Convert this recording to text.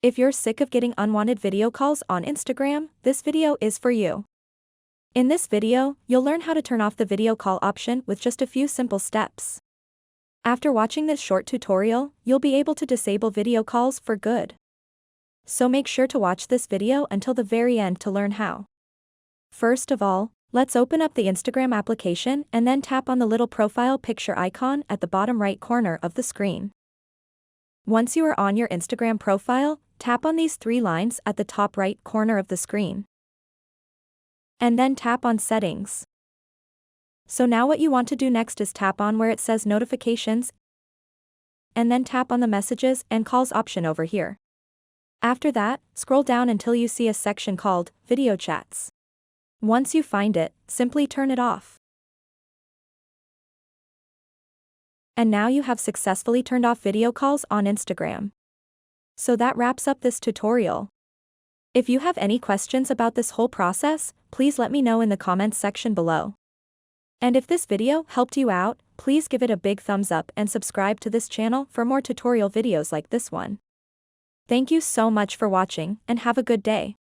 If you're sick of getting unwanted video calls on Instagram, this video is for you. In this video, you'll learn how to turn off the video call option with just a few simple steps. After watching this short tutorial, you'll be able to disable video calls for good. So make sure to watch this video until the very end to learn how. First of all, let's open up the Instagram application and then tap on the little profile picture icon at the bottom right corner of the screen. Once you are on your Instagram profile, tap on these three lines at the top right corner of the screen. And then tap on Settings. So now what you want to do next is tap on where it says Notifications, and then tap on the Messages and Calls option over here. After that, scroll down until you see a section called Video Chats. Once you find it, simply turn it off. And now you have successfully turned off video calls on Instagram. So that wraps up this tutorial. If you have any questions about this whole process, please let me know in the comments section below. And if this video helped you out, please give it a big thumbs up and subscribe to this channel for more tutorial videos like this one. Thank you so much for watching and have a good day.